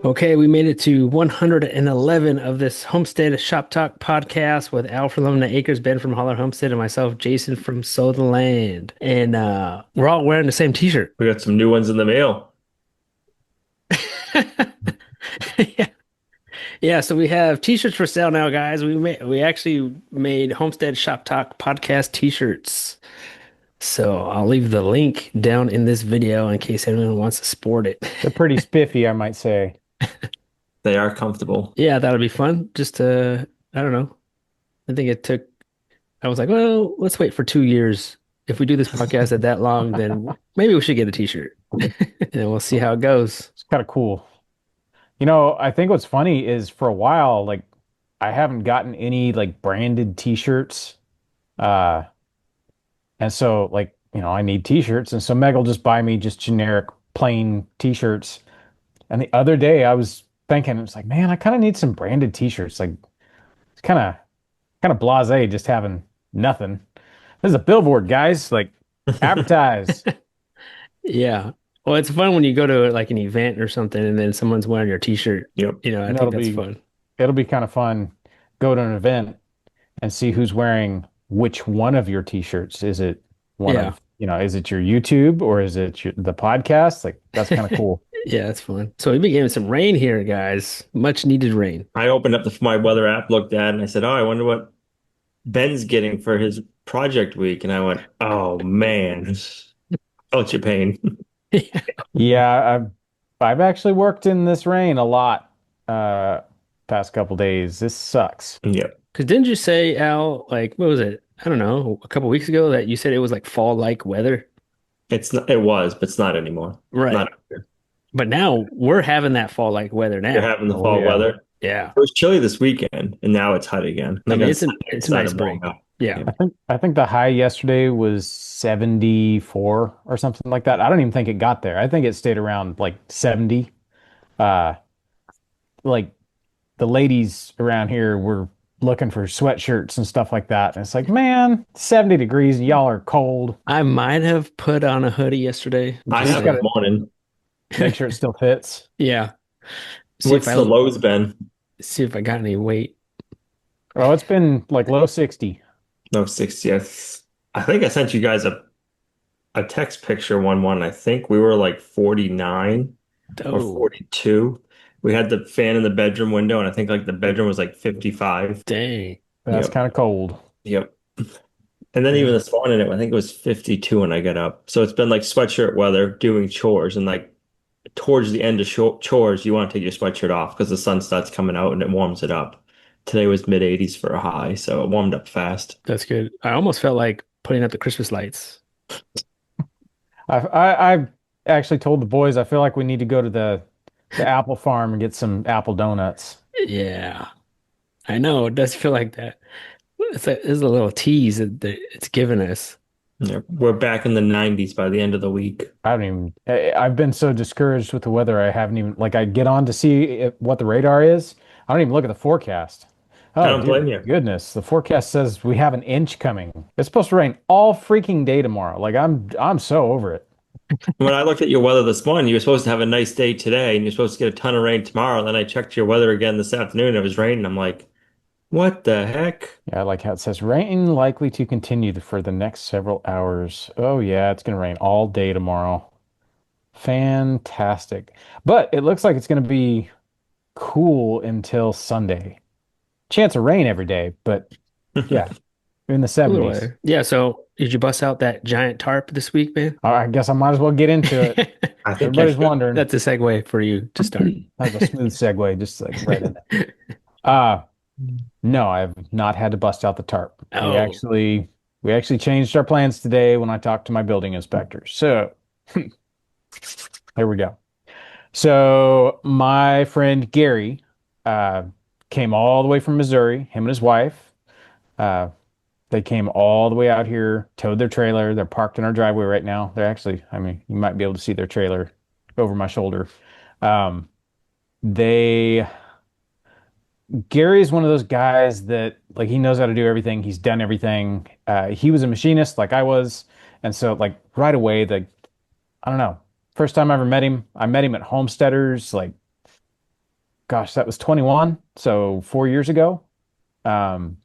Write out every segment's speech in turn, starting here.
Okay, we made it to 111 of this Homestead Shop Talk podcast with Al from Lumina Acres, Ben from Holler Homestead, and myself, Jason from Land. And we're all wearing the same t-shirt. We got some new ones in the mail. Yeah. Yeah, so we have t-shirts for sale now, guys. We actually made Homestead Shop Talk podcast t-shirts. So I'll leave the link down in this video in case anyone wants to sport it. They're pretty spiffy, I might say. They are comfortable. Yeah, that'll be fun. Just I don't know. I think it took I was like, well, let's wait for 2 years. If we do this podcast at that long, then maybe we should get a t-shirt and we'll see how it goes. It's kind of cool. I think what's funny is for a while, like I haven't gotten any like branded t-shirts. Uh, and so I need t-shirts. And so Meg will just buy me just generic plain t-shirts. And the other day I was thinking, it's like, man, I kind of need some branded t-shirts. Like it's kind of blasé just having nothing. This is a billboard, guys. Like advertise. Yeah. Well, it's fun when you go to like an event or something and then someone's wearing your t-shirt. Yep. I think that's fun. It'll be kind of fun. Go to an event and see who's wearing which one of your t-shirts. Is it one Yeah. of, is it your YouTube or is it the podcast? Like that's kind of cool. Yeah, that's fun. So we've been getting some rain here, guys. Much needed rain. I opened up my weather app, looked at it, and I said, "Oh, I wonder what Ben's getting for his project week." And I went, "Oh man, felt your pain." Yeah, I've actually worked in this rain a lot past couple days. This sucks. Yep. Because didn't you say, Al, like, what was it? I don't know, a couple weeks ago that you said it was like fall-like weather? It's not, it was, but it's not anymore. Right. Not up here. But now we're having that fall-like weather You're now. having the Oh fall yeah. weather. Yeah. It was chilly this weekend, and now it's hot again. I I mean, got it's a inside nice and break. warm up. Yeah. I think the high yesterday was 74 or something like that. I don't even think it got there. I think it stayed around like 70. Uh like the ladies around here were looking for sweatshirts and stuff like that. And it's like, man, 70 degrees and y'all are cold. I might have put on a hoodie yesterday. I Just have got this to morning. make sure it still fits. yeah. See if What's I the lows, Ben? see if I got any weight. Oh, it's been like low 60. No, 60th. I think I sent you guys a text picture one. I think we were like 49 or Oh, 42. We had the fan in the bedroom window, and I think like the bedroom was like 55. dang. That's Yep. kind of cold. Yep. And then even Yeah. this morning, I think it was 52 when I got up. So it's been like sweatshirt weather doing chores. And like towards the end of chores, you want to take your sweatshirt off because the sun starts coming out and it warms it up. Today was mid 80s for a high, so it warmed up fast. That's good. I almost felt like putting up the Christmas lights. I actually told the boys I feel like we need to go to the apple farm and get some apple donuts. Yeah. I know. It does feel like that. It's a little tease that it's given us. Yeah, we're back in the 90s by the end of the week. I've been so discouraged with the weather. I haven't even, like, I get on to see what the radar is. I don't even look at the forecast. I Oh, don't dear blame you. goodness. The forecast says we have an inch coming. It's supposed to rain all freaking day tomorrow. Like, I'm so over it. When I looked at your weather this morning, you were supposed to have a nice day today and you're supposed to get a ton of rain tomorrow. And then I checked your weather again this afternoon. It was raining. I'm like, what the heck? Yeah, I like how it says rain likely to continue for the next several hours. Oh, yeah, it's going to rain all day tomorrow. Fantastic. But it looks like it's going to be cool until Sunday. Chance of rain every day, but yeah, in the Cooler 70s. weather. Yeah, so did you bust out that giant tarp this week, man? I guess I might as well get into it. I think I Everybody's should. wondering. That's a segue for you to start. That's a smooth segue, just like right in there. Uh, no, I've not had to bust out the tarp. Oh, We actually changed our plans today when I talked to my building inspector. So here we go. So my friend Gary uh, came all the way from Missouri, him and his wife. Uh, they came all the way out here, towed their trailer. They're parked in our driveway right now. They're actually, I mean, you might be able to see their trailer over my shoulder. Um, they Gary is one of those guys that like he knows how to do everything. He's done everything. He was a machinist like I was, and so like right away, I don't know. First time I ever met him, I met him at Homesteaders like gosh, that was 21, so 4 years ago. Um,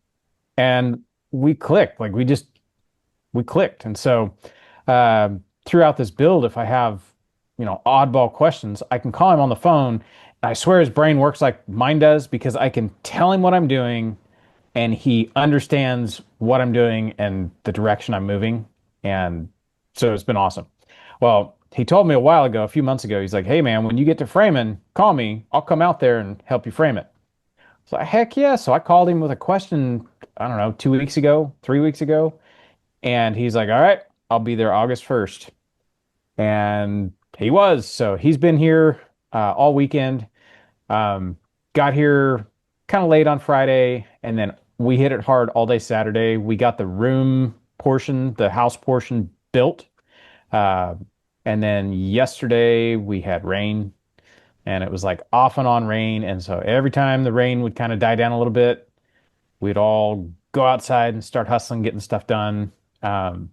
and we clicked, like we clicked. And so throughout this build, if I have, oddball questions, I can call him on the phone. I swear his brain works like mine does because I can tell him what I'm doing and he understands what I'm doing and the direction I'm moving. And so it's been awesome. Well, he told me a while ago, a few months ago, he's like, "Hey man, when you get to framing, call me. I'll come out there and help you frame it." So heck yeah. So I called him with a question, I don't know, 2 weeks ago, 3 weeks ago. And he's like, "All right, I'll be there August 1st." And he was. So he's been here all weekend. Um, got here kind of late on Friday, and then we hit it hard all day Saturday. We got the room portion, the house portion built. Uh, and then yesterday we had rain, and it was like off and on rain. And so every time the rain would kind of die down a little bit, we'd all go outside and start hustling, getting stuff done. Um,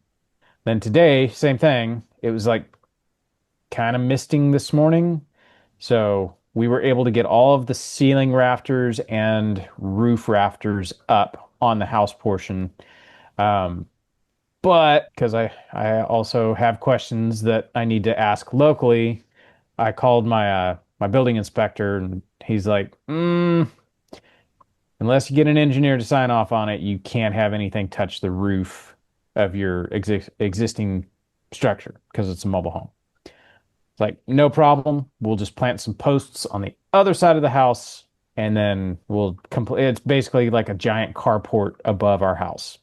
then today, same thing. It was like kind of misting this morning. So we were able to get all of the ceiling rafters and roof rafters up on the house portion. Um, but because I also have questions that I need to ask locally, I called my building inspector and he's like, unless you get an engineer to sign off on it, you can't have anything touch the roof of your existing structure because it's a mobile home. It's like, no problem. We'll just plant some posts on the other side of the house and then we'll complete. It's basically like a giant carport above our house.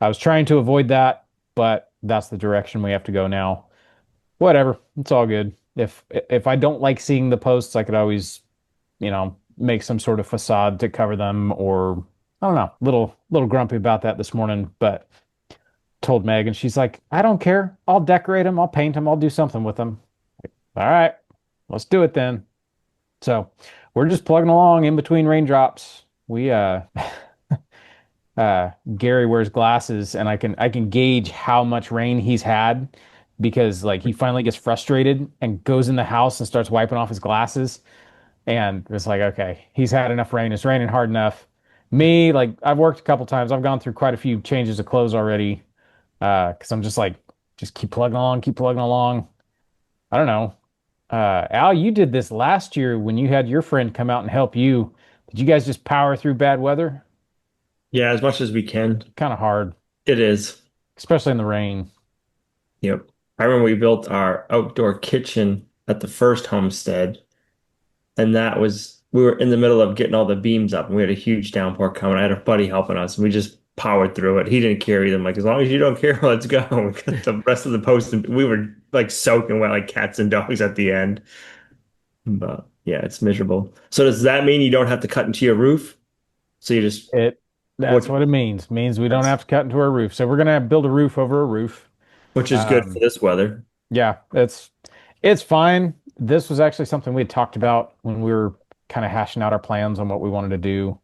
I was trying to avoid that, but that's the direction we have to go now. Whatever. It's all good. If I don't like seeing the posts, I could always, make some sort of facade to cover them or I don't know, little grumpy about that this morning, but told Meg and she's like, "I don't care. I'll decorate them, I'll paint them, I'll do something with them." All right, let's do it then. So we're just plugging along in between raindrops. We Gary wears glasses and I can gauge how much rain he's had because like he finally gets frustrated and goes in the house and starts wiping off his glasses. And it's like, okay, he's had enough rain. It's raining hard enough. Me, like I've worked a couple times. I've gone through quite a few changes of clothes already. Because I'm just like, just keep plugging along, keep plugging along. I don't know. Al, you did this last year when you had your friend come out and help you. Did you guys just power through bad weather? Yeah, as much as we can. Kind of hard, It is. especially in the rain. Yep. I remember we built our outdoor kitchen at the first homestead, and we were in the middle of getting all the beams up, and we had a huge downpour coming. I had a buddy helping us, and we just powered through it. He didn't carry them. Like, as long as you don't care, let's go. The rest of the post, we were like soaking wet like cats and dogs at the end. But yeah, it's miserable. So does that mean you don't have to cut into your roof? So you just It what that's what it means. Means we don't that's have to cut into our roof. So we're gonna build a roof over a roof. which is good for Um, this weather. yeah, it's fine. This was actually something we had talked about when we were kind of hashing out our plans on what we wanted to do.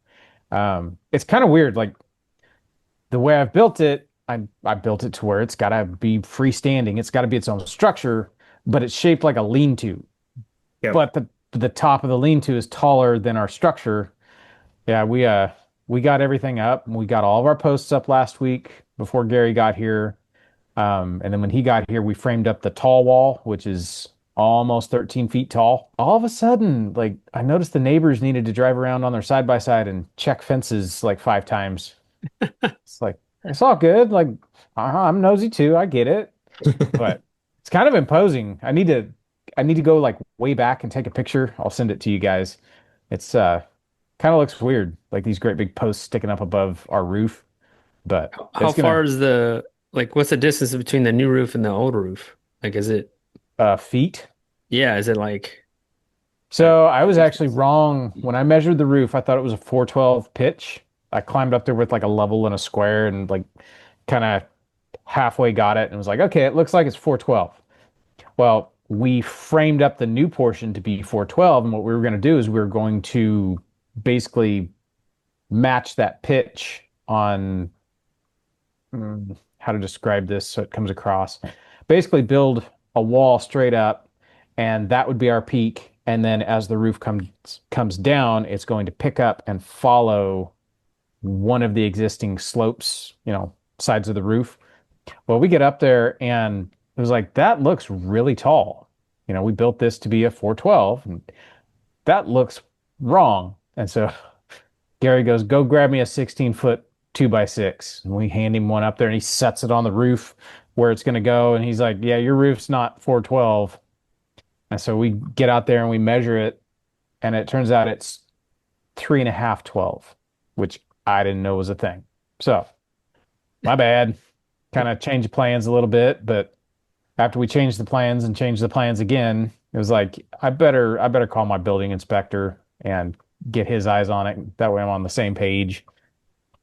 It's kind of weird, like the way I've built it, I built it to where it's got to be freestanding. It's got to be its own structure, but it's shaped like a lean-to. Yep. But the top of the lean-to is taller than our structure. Yeah, we got everything up. We got all of our posts up last week before Gary got here. And then when he got here, we framed up the tall wall, which is almost 13 feet tall. All of a sudden, like I noticed the neighbors needed to drive around on their side by side and check fences like 5 times. It's like it's all good. Like I'm nosy too. I get it, but it's kind of imposing. I need to go like way back and take a picture. I'll send it to you guys. It's kind of looks weird, like these great big posts sticking up above our roof, but How it's far gonna is what's the distance between the new roof and the old roof? Like, is it, feet. yeah, is it like a So I was actually distance? wrong when I measured the roof. I thought it was a 412 pitch. I climbed up there with like a level and a square and like kind of halfway got it and was like, okay, it looks like it's 412. Well, we framed up the new portion to be 412, and what we were going to do is we were going to basically match that pitch on how to describe this so it comes across. Basically, build a wall straight up, and that would be our peak. And then as the roof comes down, it's going to pick up and follow one of the existing slopes, sides of the roof. Well, we get up there and it was like, that looks really tall. We built this to be a 412, and that looks wrong. And so Gary goes, go grab me a 16-foot 2x6. And we hand him one up there and he sets it on the roof where it's going to go. And he's like, yeah, your roof's not 412. And so we get out there and we measure it. And it turns out it's 3.5 12, which I didn't know was a thing. So my bad. Kind of changed the plans a little bit. But after we changed the plans and changed the plans again, it was like, I better call my building inspector and get his eyes on it. That way I'm on the same page.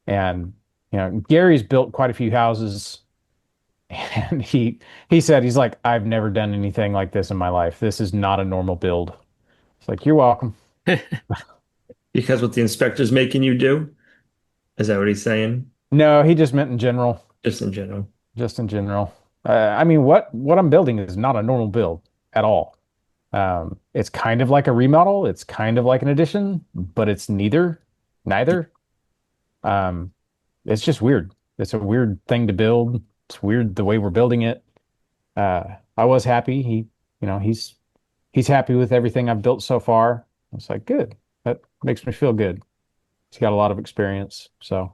And Gary's built quite a few houses, and he said he's like, I've never done anything like this in my life. This is not a normal build. It's like, you're welcome. Because what the inspector's making you do? Is that what he's saying? No, he just meant in general, Just in general. just in general. I mean, what I'm building is not a normal build at all. It's kind of like a remodel. It's kind of like an addition, but it's neither. Um, it's just weird. It's a weird thing to build. It's weird the way we're building it. I was happy. He's happy with everything I've built so far. It's like, good. That makes me feel good. He's got a lot of experience. So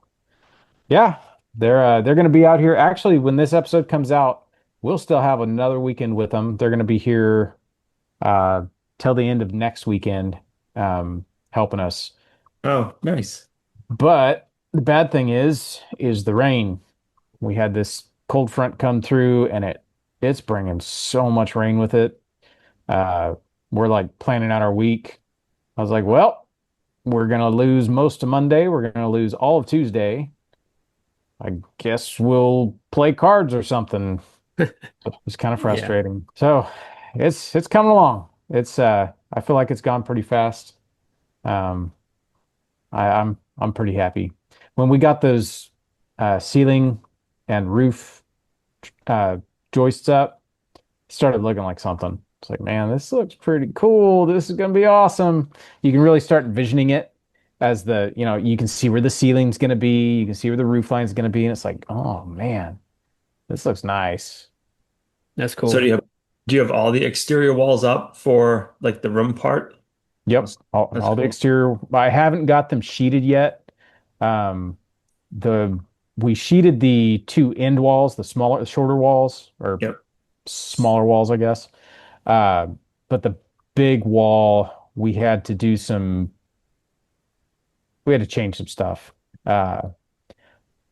yeah, they're going to be out here. Actually, when this episode comes out, we'll still have another weekend with them. They're going to be here uh, till the end of next weekend, helping us. Oh, nice. But the bad thing is the rain. We had this cold front come through, and it's bringing so much rain with it. Uh, we're like planning out our week. I was like, well, we're gonna lose most of Monday. We're gonna lose all of Tuesday. I guess we'll play cards or something. It's kind of Yeah, frustrating. So it's coming along. I feel like it's gone pretty fast. Um, I'm pretty happy. When we got those ceiling and roof uh, joists up, it started looking like something. It's like, man, this looks pretty cool. This is gonna be awesome. You can really start envisioning it as you can see where the ceiling's gonna be, you can see where the roof line's gonna be, and it's like, oh man, this looks nice. that's So cool. do you have all the exterior walls up for like the room part? Yep, That's, that's all the cool. exterior. I haven't got them sheeted yet. Um, the we sheeted the two end walls, the shorter walls, or Yep. smaller walls, I guess. Uh, but the big wall, we had to change some stuff.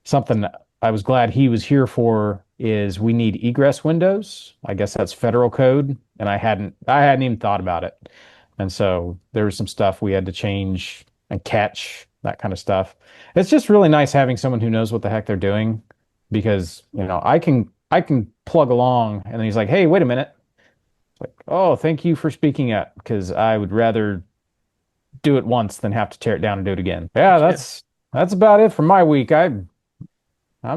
Something I was glad he was here for is we need egress windows. I guess that's federal code, and I hadn't even thought about it. And so there was some stuff we had to change and catch, that kind of stuff. It's just really nice having someone who knows what the heck they're doing, because, I can plug along and then he's like, "Hey, wait a minute." It's like, "Oh, thank you for speaking up, because I would rather do it once than have to tear it down and do it again." Yeah, Yeah, that's about it for my week. I'm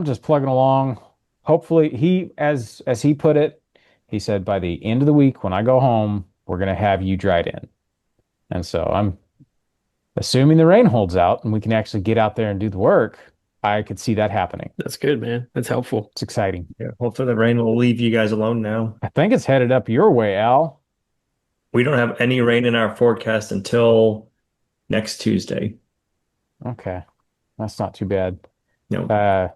just plugging along. Hopefully, as he put it, he said by the end of the week when I go home, we're gonna have you dried in. And so I'm assuming the rain holds out and we can actually get out there and do the work. I could see that happening. that's good, man. That's helpful. It's exciting. Yeah. Hopefully the rain will leave you guys alone now. I think it's headed up your way, Al. We don't have any rain in our forecast until next Tuesday. Okay, that's not too bad. No. Uh,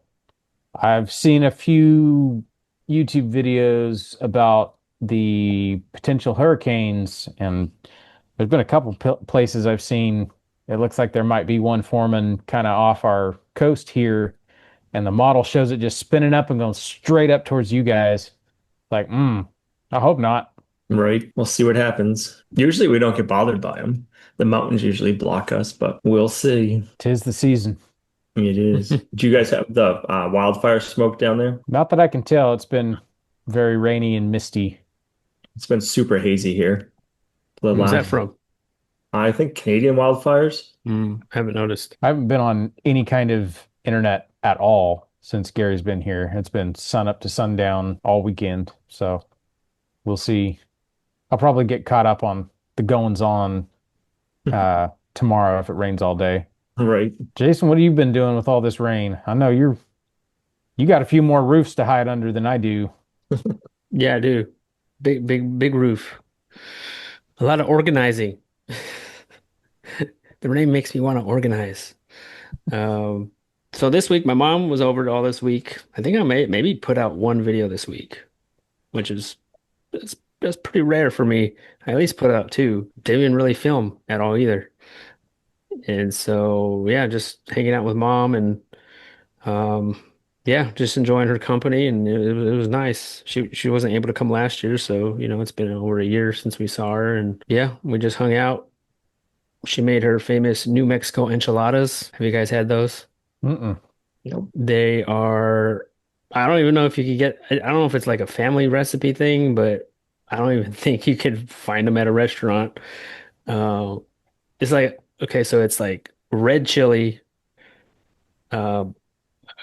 I've seen a few YouTube videos about the potential hurricanes, and there's been a couple places I've seen. It looks like there might be one forming kind of off our coast here, and the model shows it just spinning up and going straight up towards you guys. Like, I hope not. Right. We'll see what happens. Usually we don't get bothered by them. The mountains usually block us, but we'll see. 'Tis the season. It is. Do you guys have the wildfire smoke down there? Not that I can tell. It's been very rainy and misty. It's been super hazy here. The Where's that last, from? I think Canadian wildfires. I haven't noticed. I haven't been on any kind of internet at all since Gary's been here. It's been sun up to sundown all weekend. So we'll see. I'll probably get caught up on the goings on tomorrow if it rains all day. Right. Jason, what have you been doing with all this rain? I know you got a few more roofs to hide under than I do. Yeah, I do. Big roof. A lot of organizing. The rain makes me want to organize. Um, so this week, my mom was over all this week. I think I may maybe put out one video this week, which is that's pretty rare for me. I at least put out two. Didn't even really film at all either. And so yeah, just hanging out with mom and um yeah, just enjoying her company and it was nice. She wasn't able to come last year, so it's been over a year since we saw her and yeah, we just hung out. She made her famous New Mexico enchiladas. Have you guys had those? Mm-mm. Nope. They are, I don't even know if you could get, I don't know if it's like a family recipe thing, but I don't even think you could find them at a restaurant. Uh, it's like, okay, so it's like red chili, uh,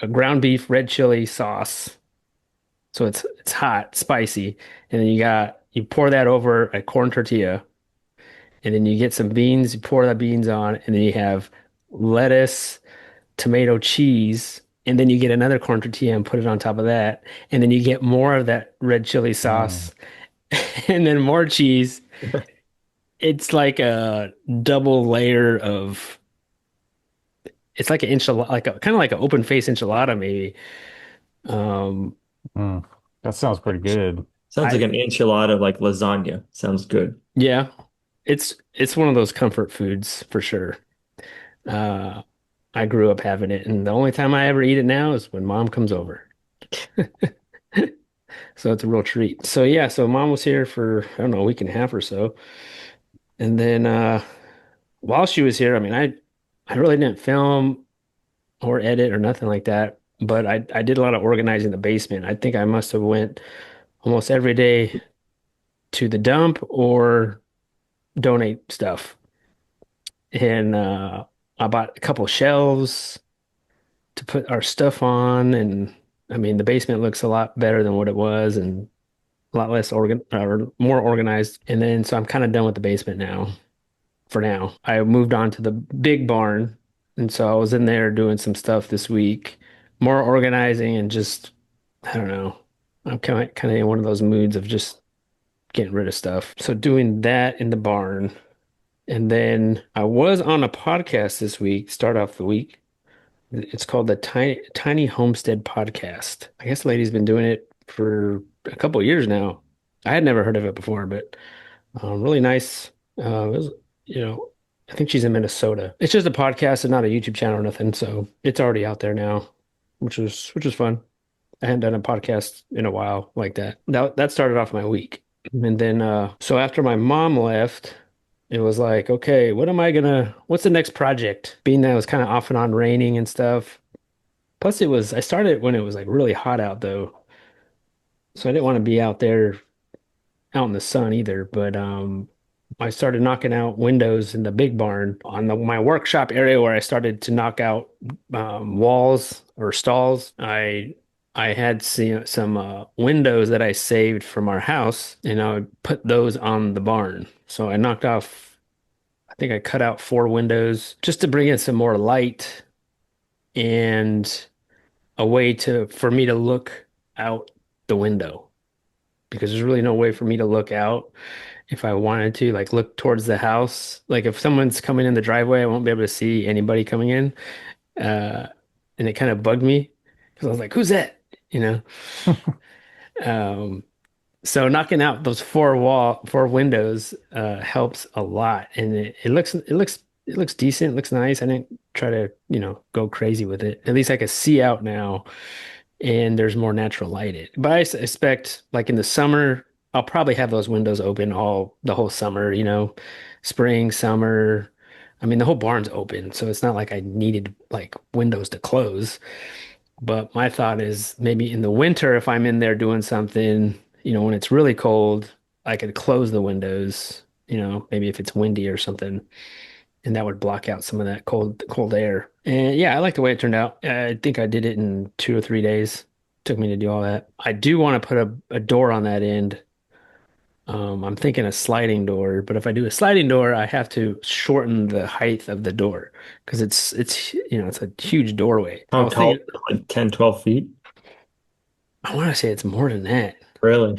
a ground beef red chili sauce. So it's hot, spicy, and then you pour that over a corn tortilla, and then you get some beans, you pour the beans on, and then you have lettuce, tomato, cheese, and then you get another corn tortilla and put it on top of that, and then you get more of that red chili Mm. sauce, and then more cheese. It's like a double layer of. It's like an enchilada, like a kind of like an open face enchilada, maybe. Um, Mm. That sounds pretty good. Sounds like I an enchilada, like lasagna. Sounds good. yeah, it's one of those comfort foods for sure. Uh, I grew up having it, and the only time I ever eat it now is when mom comes over. So it's a real treat. So yeah, so mom was here for I don't know, a week and a half or so. And then while she was here, I mean, I really didn't film or edit or nothing like that, but I did a lot of organizing the basement. I think I must have went almost every day to the dump or donate stuff. And I bought a couple shelves to put our stuff on and I mean, the basement looks a lot better than what it was and a lot less or more organized. And then so I'm kind of done with the basement now for now. I moved on to the big barn. And so I was in there doing some stuff this week, more organizing and just I don't know. I'm kind of in one of those moods of just getting rid of stuff. So doing that in the barn. And then I was on a podcast this week, start off the week. It's called the Tiny Homestead Podcast. I guess the lady's been doing it for a couple of years now. I had never heard of it before, but really nice. It was, you know, I think she's in Minnesota. It's just a podcast and not a YouTube channel or nothing, so it's already out there now, which was fun. I hadn't done a podcast in a while like that. That started off my week. And then so after my mom left, it was like, okay, what's the next project? Being that it was kind of off and on raining and stuff. Plus I started when it was like really hot out though. So I didn't want to be out there out in the sun either, but I started knocking out windows in the big barn on my workshop area where I started to knock out walls or stalls. I had some windows that I saved from our house, and I would put those on the barn. So I knocked off, I think I cut out four windows just to bring in some more light and a way to for me to look out the window because there's really no way for me to look out if I wanted to, like look towards the house. Like if someone's coming in the driveway, I won't be able to see anybody coming in. Uh, and it kind of bugged me because I was like, "Who's that?" You know. Um, so knocking out those four windows helps a lot, and it looks decent. It looks nice. I didn't try to go crazy with it. At least I can see out now, and there's more natural light in. But I expect like in the summer, I'll probably have those windows open all the whole summer, spring, summer. I mean, the whole barn's open, so it's not like I needed like windows to close. But my thought is maybe in the winter, if I'm in there doing something, when it's really cold, I could close the windows, maybe if it's windy or something, and that would block out some of that cold air. And yeah, I like the way it turned out. I think I did it in 2 or 3 days. Took me to do all that. I do want to put a door on that end I'm thinking a sliding door, but if I do a sliding door, I have to shorten the height of the door because it's a huge doorway. I How was tall? thinking, Like 10, 12 feet? I want to say it's more than that. Really?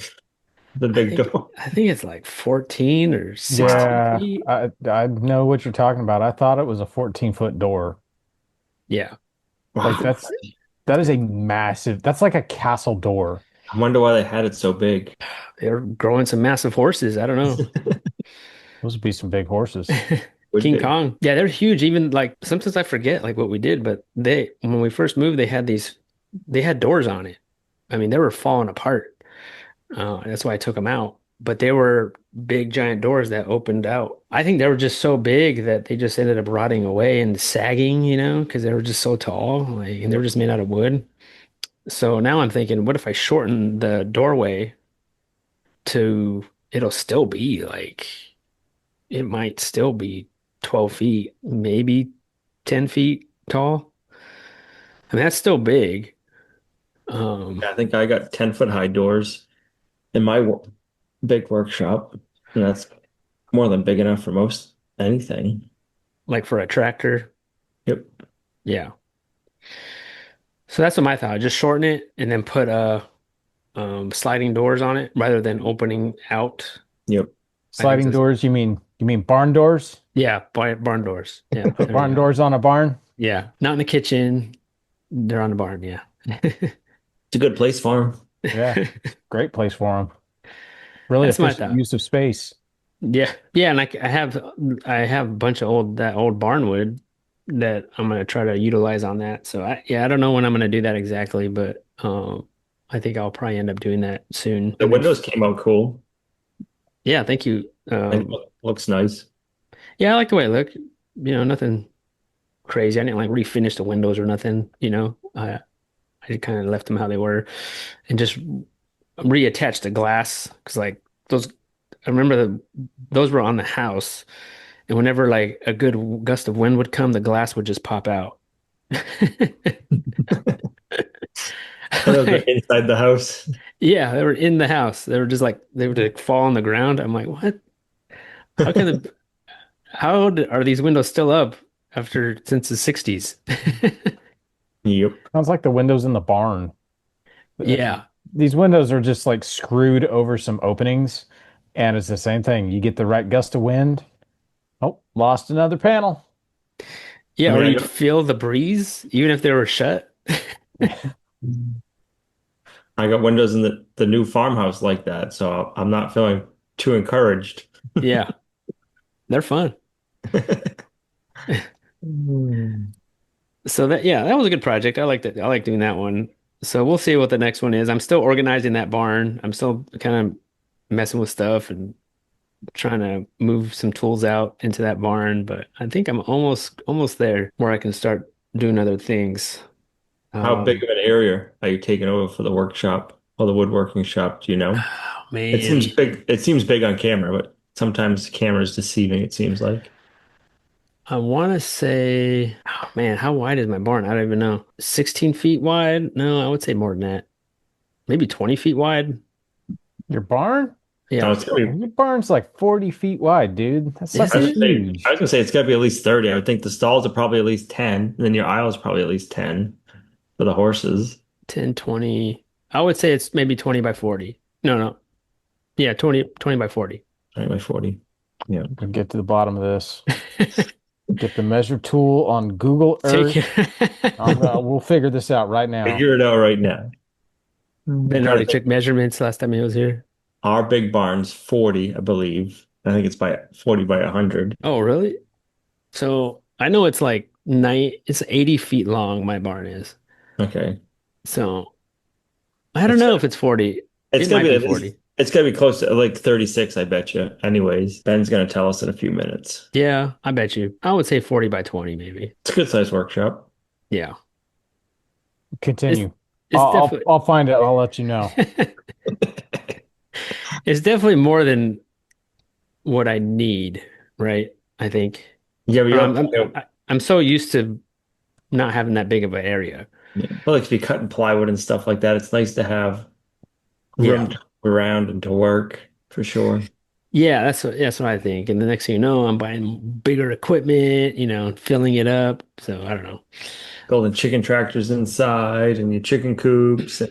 The I big think door. I think it's like 14 or 16 Wow. Yeah, feet. I know what you're talking about. I thought it was a 14-foot door. Yeah. Like Wow. that is a massive. That's like a castle door. I wonder why they had it so big. They're growing some massive horses. I don't know. Those would be some big horses. Would King be. Kong. Yeah, they're huge. Even like sometimes I forget like what we did, but when we first moved, they had doors on it. I mean, they were falling apart. That's why I took them out. But they were big, giant doors that opened out. I think they were just so big that they just ended up rotting away and sagging, because they were just so tall, like, and they were just made out of wood. So now I'm thinking, what if I shorten the doorway to, it'll still be like, it might still be 12 feet, maybe 10 feet tall. I mean, that's still big. Um, Yeah, I think I got 10-foot high doors in my big workshop. And that's more than big enough for most anything. like for a tractor. Yep. Yeah. So that's what my thought. Just shorten it and then put sliding doors on it rather than opening out. Yep. I think Sliding this, doors, you mean barn doors? yeah, barn doors. Yeah, Put there you barn go. doors on a barn? Yeah, not in the kitchen. They're on the barn. Yeah. It's a good place for them. Yeah. Great place for them. Really That's my efficient thought. use of space. Yeah, yeah, and I have a bunch of old barnwood that I'm gonna try to utilize on that. So I don't know when I'm gonna do that exactly, but I think I'll probably end up doing that soon. The And then windows came out cool. yeah, thank you. And looks nice. Yeah, I like the way it looked. Nothing crazy. I didn't like refinish the windows or nothing. I kind of left them how they were and just reattached the glass because like those. I remember those were on the house. And whenever like a good gust of wind would come, the glass would just pop out. And those are Like, inside the house. yeah, they were in the house. They would like fall on the ground. I'm like, what? How can are these windows still up since the 60s? Yep. Sounds like the windows in the barn. Uh, Yeah. These windows are just like screwed over some openings, and it's the same thing. You get the right gust of wind. Oh, lost another panel. I Yeah, mean, or you'd feel the breeze even if they were shut. I got windows in the new farmhouse like that, so I'm not feeling too encouraged. Yeah, they're fun. Hmm. So that was a good project. I liked it. I like doing that one. So we'll see what the next one is. I'm still organizing that barn. I'm still kind of messing with stuff and trying to move some tools out into that barn, but I think I'm almost there where I can start doing other things. How big Um, of an area are you taking over for the workshop or the woodworking shop? Do you know? oh, It seems man, big. It seems big on camera, but sometimes the camera is deceiving, it seems like. I want to say, oh man, how wide is my barn? I don't even know. 16 feet wide? No, I would say more than that. Maybe 20 feet wide. Your barn? No, Yeah. it's gonna be. Your barn's like 40 feet wide, dude. That Is sucker's I was it gonna say, I huge. was gonna say it's gotta be at least 30. I would think the stalls are probably at least 10, and then your aisle is probably at least 10 for the horses. 10, 20? I would say it's maybe 20 by 40. No, no. Yeah, 20 by 40. Right by 40. Yeah. We'll get to the bottom of this. Get the measure tool on Google Take Earth. it. We'll figure this out right now. Figure it out right now. I'm Ben trying to already think. took measurements last time he was here. Our big barn's 40, I believe. I think it's by 40 by 100. Oh, really? So I know it's 80 feet long, my barn is. Okay. So I don't It's know if it's 40. it's It gonna might be be at least 40. it's gonna be close to like 36, I bet you. Anyways, Ben's gonna tell us in a few minutes. Yeah, I bet you. I would say 40 by 20, maybe. It's a good sized workshop. Yeah. It's Continue. it's definitely I'll find it. I'll let you know. it's definitely more than what I need, right? I think. Yeah, but you Or don't you know, I'm so used to not having that big of an area. yeah. But like if you cut and plywood and stuff like that, it's nice to have room Yeah. to move around and to work. for sure. Yeah, that's what I think. And the next thing you know, I'm buying bigger equipment, filling it up. So I don't know. Building chicken tractors inside and your chicken coops.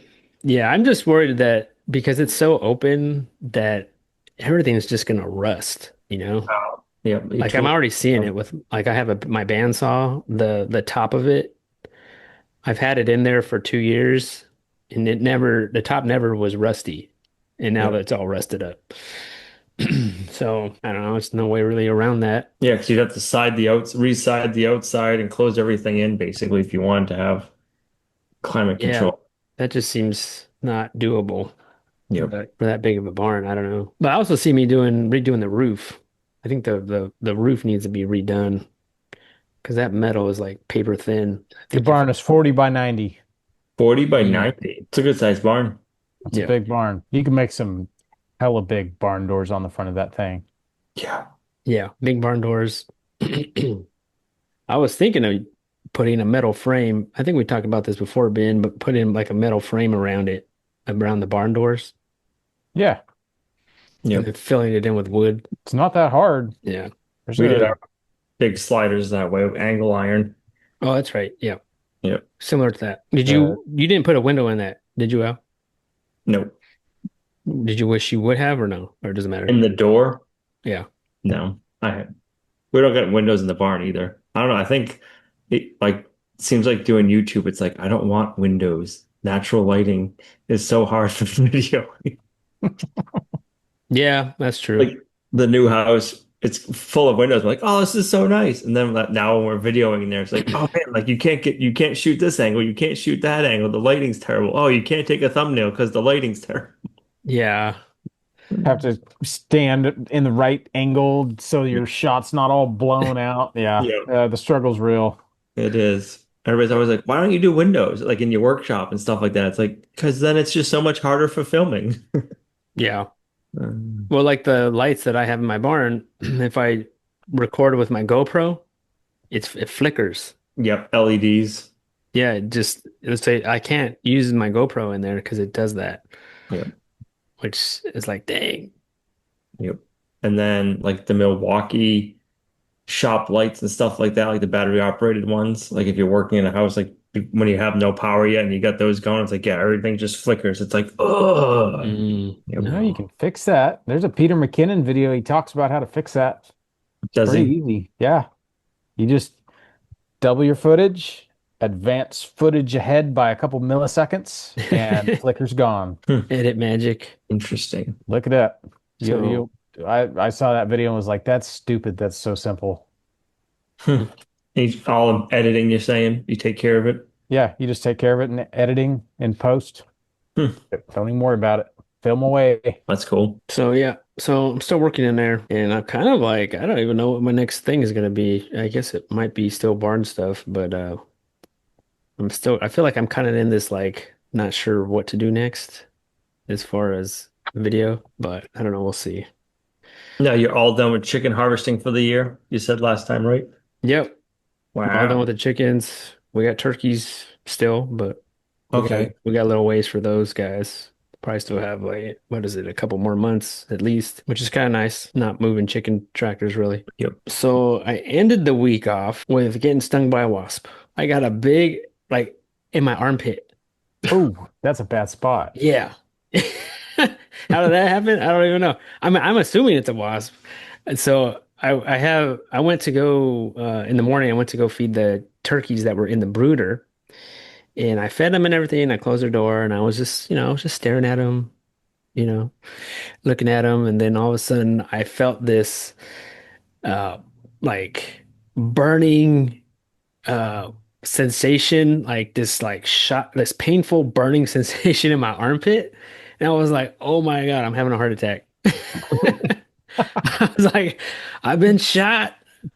Yeah, I'm just worried that because it's so open that everything's just gonna rust, you know? Wow. Yeah, your Like I'm tool. already seeing it with like I have my bandsaw, the top of it. I've had it in there for 2 years and the top never was rusty. And now Yeah. that's all rusted up. So I don't know, it's no way really around that. Yeah, because you'd have to reside the outside and close everything in basically if you wanted to have climate Yeah, control. that just seems not doable Yep. for that big of a barn. I don't know. But I also see me redoing the roof. I think the roof needs to be redone because that metal is like paper thin. I Your think if barn is 40 by 90. 40 by Mm. 90. It's a good sized barn. That's a Yeah, big barn. You can make some hella big barn doors on the front of that thing. Yeah. yeah, big barn doors. I was thinking of putting a metal frame. I think we talked about this before, Ben, but putting like a metal frame around it, around the barn doors, Yeah, and Yep. then filling it in with wood. it's not that hard. Yeah. There's We did a our big sliders that way, angle iron. Oh, that's right. Yeah. Yep. Similar to that. Did uh, you didn't put a window in that, did you, Al? Nope. Did you wish you would have or no? Or does it matter? In the door? Yeah. No. We don't get windows in the barn either. I don't know. I think it like seems like doing YouTube, it's like I don't want windows. Natural lighting is so hard for video. Yeah, that's true. Like the new house, it's full of windows. I'm like, oh, this is so nice. And then now when we're videoing in there, it's like, oh man, like you can't shoot this angle, you can't shoot that angle. The lighting's terrible. Oh, you can't take a thumbnail because the lighting's terrible. Yeah. have to stand in the right angle so Yeah, your shot's not all blown out. Yeah, yeah, the struggle's real. it is. Everybody's always like, why don't you do windows like in your workshop and stuff like that? It's like, because then it's just so much harder for filming. Yeah. Um, Well, like the lights that I have in my barn, if I record with my GoPro, it flickers. yep, LEDs. Yeah, it'll say I can't use my GoPro in there because it does that, Yep, which is like, dang. yep. And then like the Milwaukee shop lights and stuff like that, like the battery operated ones. Like if you're working in a house, like when you have no power yet and you got those going, it's like, yeah, everything just flickers. It's like, oh, yep. No, you No. can fix that. There's a Peter McKinnon video. He talks about how to fix that. Does Pretty he? easy. Yeah. You just double your footage, advance footage ahead by a couple milliseconds, and flicker's gone. Hmm. Edit magic. Interesting. Look it up. You, So, I saw that video and was like, that's stupid. That's so simple. Hmm. All editing, you're saying you take care of it. Yeah, you just take care of it in editing and post. Hmm. Don't even worry about it. Film away. That's cool. so yeah. So I'm still working in there, and I'm kind of like, I don't even know what my next thing is gonna be. I guess it might be still barn stuff, but I feel like I'm kind of in this like not sure what to do next as far as video, but I don't know. We'll see. Now you're all done with chicken harvesting for the year. You said last time, right? Yep. I'm all done with Wow. the chickens. We got turkeys still, but Okay. we got a little ways for those guys. Probably still have like what is it, a couple more months at least, which is kind of nice. Not moving chicken tractors really. Yep. So I ended the week off with getting stung by a wasp. I got a big like in my armpit. Oh, that's a bad spot. Yeah. How did that happen? I don't even know. I'm assuming it's a wasp. And so I went to go in the morning. I went to go feed the turkeys that were in the brooder, and I fed them and everything. I closed their door, and I was just I was just staring at them, you know, looking at them, and then all of a sudden I felt this uh like burning uh sensation, like this like shot, this painful burning sensation in my armpit. And I was like, oh my God, I'm having a heart attack. I was like, I've been shot.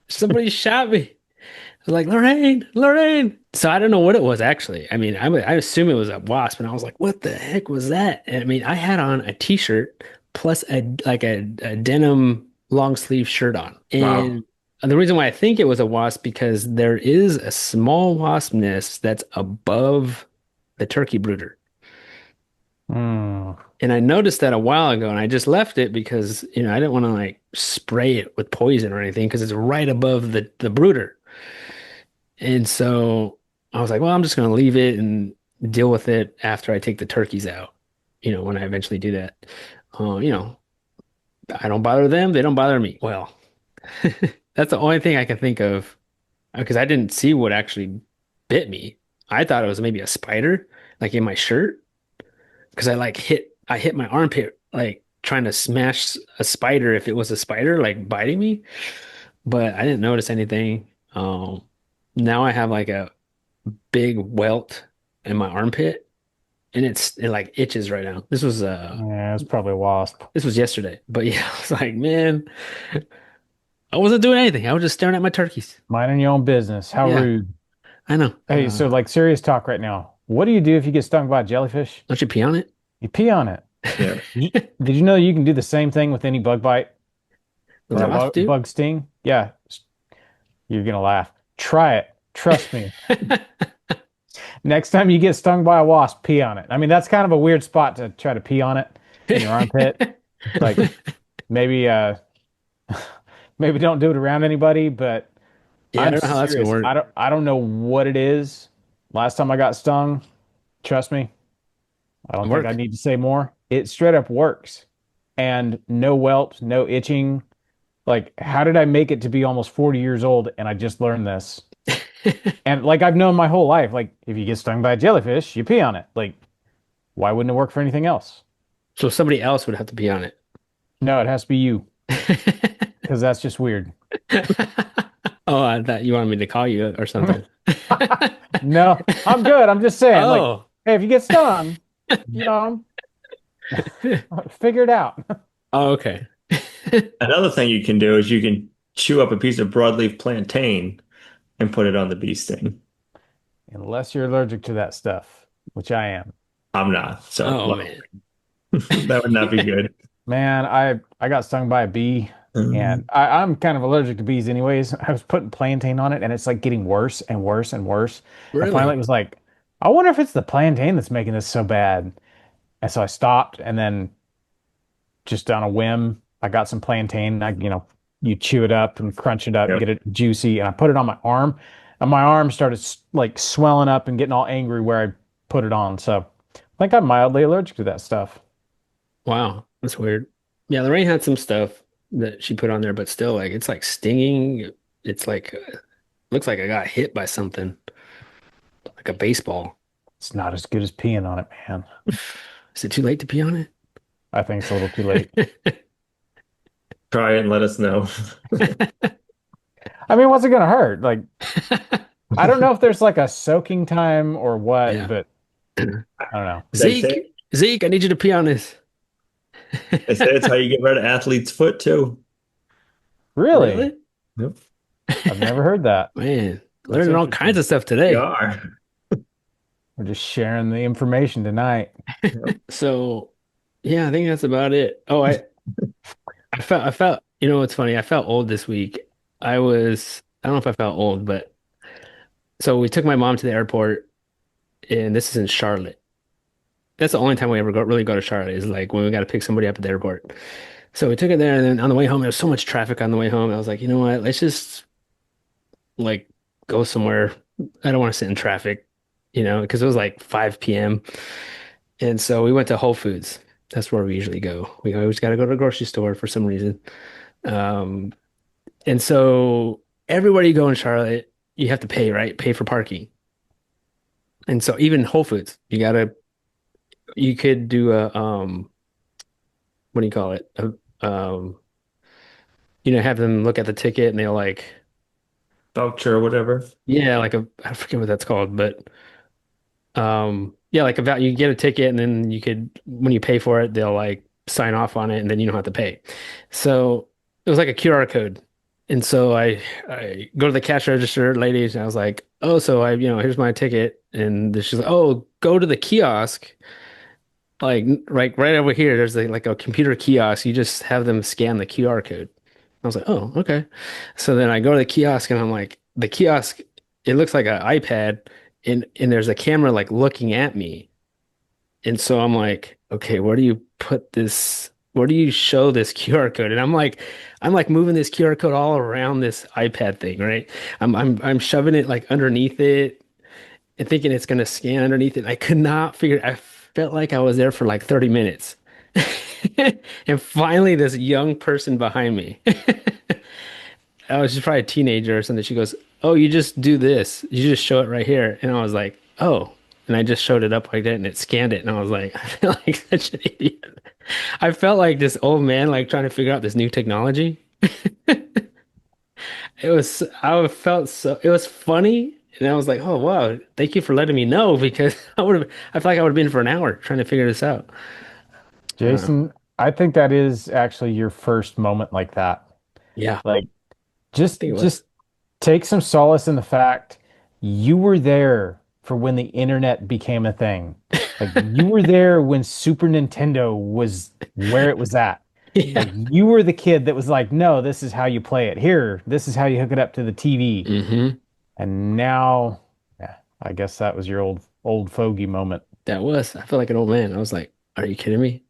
Somebody shot me. I was like, Lorraine, Lorraine. So I don't know what it was actually. I mean, I assume it was a wasp, and I was like, what the heck was that? And I mean, I had on a t-shirt plus a denim long sleeve shirt on. Wow. And the reason why I think it was a wasp because there is a small wasp nest that's above the turkey brooder. Mm, And I noticed that a while ago and I just left it because, I didn't want to like spray it with poison or anything because it's right above the brooder. And so I was like, well, I'm just going to leave it and deal with it after I take the turkeys out, when I eventually do that. Uh, you know, I don't bother them, they don't bother me. Well, that's the only thing I can think of because I didn't see what actually bit me. I thought it was maybe a spider, like in my shirt, because I hit my armpit like trying to smash a spider if it was a spider like biting me, but I didn't notice anything. Now I have like a big welt in my armpit, and it like itches right now. yeah, it's probably a wasp. This was yesterday, but yeah, I was like, man, I wasn't doing anything. I was just staring at my turkeys. Minding your own business. How Yeah, rude. I know. Hey, so like serious talk right now. What do you do if you get stung by a jellyfish? Don't you pee on it? You pee on it. Yeah. Did you know you can do the same thing with any bug bite The or a wasp do? bug sting? Yeah, you're gonna laugh. Try it. Trust me. Next time you get stung by a wasp, pee on it. I mean, that's kind of a weird spot to try to pee on it in your armpit. Like maybe maybe don't do it around anybody, but Yeah, I I'm don't know how that's gonna serious. work. I don't know what it is. Last time I got stung, trust me, I don't think I Work. need to say more. It straight up works. And no welt, no itching. Like, how did I make it to be almost 40 years old and I just learned this? And like I've known my whole life, like if you get stung by a jellyfish, you pee on it. Like, why wouldn't it work for anything else? So somebody else would have to pee on it. No, it has to be you, because that's just weird. Oh, I thought you wanted me to call you or something. No, I'm good. I'm just saying, like, Oh. hey, if you get stung, you know, figure it out. Oh, okay. Another thing you can do is you can chew up a piece of broadleaf plantain and put it on the bee sting. Unless you're allergic to that stuff, which I am. I'm not, so Oh man. that would not be good. Man, I got stung by a bee, and Um, I'm kind of allergic to bees anyways. I was putting plantain on it, and it's like getting worse and worse and worse. And finally, it Really? was like, I wonder if it's the plantain that's making this so bad. And so I stopped, and then just on a whim, I got some plantain. You chew it up and crunch it up and yep. get it juicy. And I put it on my arm, and my arm started like swelling up and getting all angry where I put it on. So I think I'm mildly allergic to that stuff. Wow. That's weird. Yeah, Lorraine had some stuff that she put on there, but still, like, it's like stinging. It's like, looks like I got hit by something, like a baseball. It's not as good as peeing on it, man. Is it too late to pee on I think it's a little too late. it? Try it and let us know. I mean, what's it gonna hurt? Like, I don't know if there's like a soaking time or what, Yeah. but I don't know. They say Zeke, I need you to pee on this. they say it's how you get rid of athlete's foot too. Really? Really? Yep. I've never heard that. Man, That's learning all kinds interesting. of stuff We today. are. We're just sharing the information tonight. Yep. So, yeah, I think that's about it. Oh, I felt, what's funny? I felt old this week. I don't know if I felt old, but so we took my mom to the airport, and this is in Charlotte. That's the only time we ever really go to Charlotte is like when we got to pick somebody up at the airport. So we took it there, and then on the way home, there was so much traffic on the way home. I was like, you know what? Let's just like go somewhere. I don't want to sit in traffic, because it was like 5 p.m. And so we went to Whole Foods. That's where we usually go. We always got to go to the grocery store for some reason. Um, and so everywhere you go in Charlotte, you have to pay, right? Pay for parking. And so even Whole Foods, you could do what do you call it? Have them look at the ticket and they'll like, Voucher or whatever. yeah, I forget what that's called, but yeah, like about you get a ticket and then when you pay for it, they'll like sign off on it and then you don't have to pay. So it was like a QR code. And so I go to the cash register lady and I was like, oh, so here's my ticket. And she's like, oh, go to the kiosk. Like right over here, there's like a computer kiosk. You just have them scan the QR code. I was like, oh, okay. So then I go to the kiosk and I'm like, the kiosk, it looks like an iPad and there's a camera like looking at me. And so I'm like, okay, where do you put this? Where do you show this QR code? And I'm like moving this QR code all around this iPad thing, right? I'm shoving it like underneath it and thinking it's gonna scan underneath it. I could not figure. I felt like I was there for like 30 minutes. And finally, this young person behind me, I was just probably a teenager or something. She goes, "Oh, you just do this. You just show it right here." And I was like, "Oh." And I just showed it up like that and it scanned it. And I was like, I feel like such an idiot. I felt like this old man like trying to figure out this new technology. I felt so, it was funny. And I was like, oh, wow, thank you for letting me know because I feel like I would have been for an hour trying to figure this out. Uh, Jason, I think that is actually your first moment like that. yeah, Like I think it was. just take some solace in the fact you were there for when the internet became a thing. Like you were there when Super Nintendo was where it was at. Yeah. Like you were the kid that was like, no, this is how you play it. Here, this is how you hook it up to the TV. Hmm. And now, yeah, I guess that was your old fogey moment. That was. I felt like an old man. I was like, are you kidding me?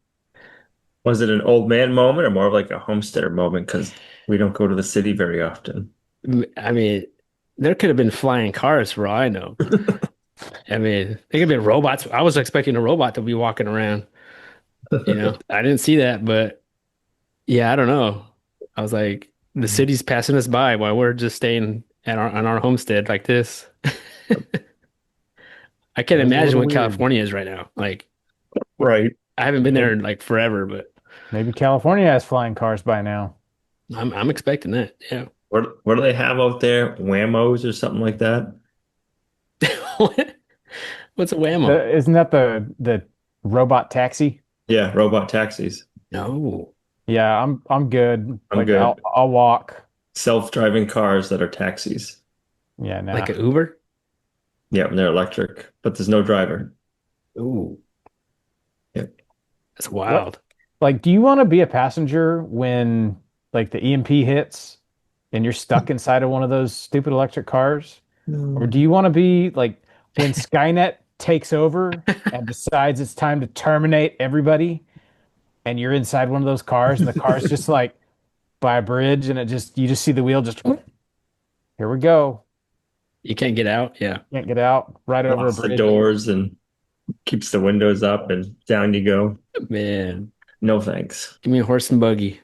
Was it an old man moment or more of like a homesteader moment? Because we don't go to the city very often. I mean, there could have been flying cars for all I know. I mean, there could have been robots. I was expecting a robot to be walking around, I didn't see that, but yeah, I don't know. I was like, the city's passing us by while we're just staying at on our homestead like this. I can't It was a imagine little what weird. California is right now. Like, Right. I haven't been there Maybe, in like forever, but maybe California has flying cars by now. I'm expecting that. Yeah. What do they have out there? Whammos or something like that? What? What's a whammo? Isn't that the robot taxi? Yeah, robot taxis. No, Yeah, I'm good. I'm Like I'll good. I'll walk. Self-driving cars that are taxis. Yeah, like nah. a Uber? Yeah, and they're electric, but there's no driver. Ooh, Yeah. that's What? wild. Like, do you want to be a passenger when like the EMP hits and you're stuck inside of one of those stupid electric cars? Or do No. you want to be like when Skynet takes over and decides it's time to terminate everybody and you're inside one of those cars and the car's just like by a bridge and it just you just see the wheel just here we go. You can't get out. Yeah, Can't get out right over a Locks the bridge. doors and keeps the windows up and down you go. man, No thanks. give me a horse and buggy.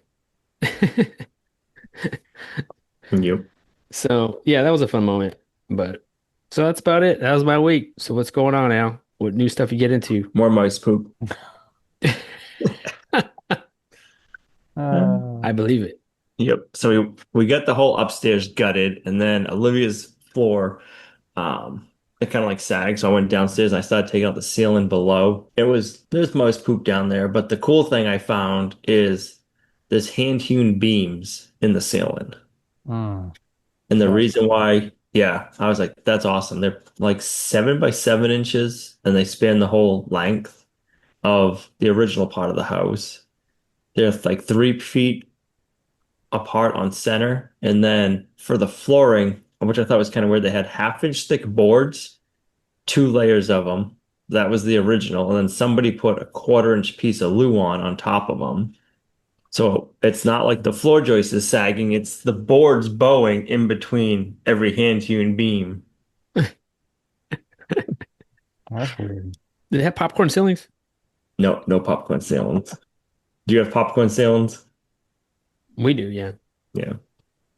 You. So yeah, that was a fun moment. But so that's about it. That was my week. So what's going on now? What new stuff you get into? More mice poop. Um, I believe it. Yep. So we got the whole upstairs gutted, and then Olivia's floor, it kind of like sagged. So I went downstairs and I started taking out the ceiling below. There's mouse poop down there, but the cool thing I found is there's hand-hewn beams in the ceiling. Mm, And the that's reason cool. why, yeah, I was like, that's awesome. They're like 7 by 7 inches, and they span the whole length of the original part of the house. They're like 3 feet apart on center. And then for the flooring, which I thought was kind of weird, they had 1/2 inch thick boards, 2 layers of them. That was the original. And then somebody put a 1/4 inch piece of luan on top of them. So it's not like the floor joist is sagging, it's the boards bowing in between every hand-hewn beam. That's weird. Do they have popcorn ceilings? No, no popcorn ceilings. Do you have popcorn ceilings? We do, yeah. Yeah,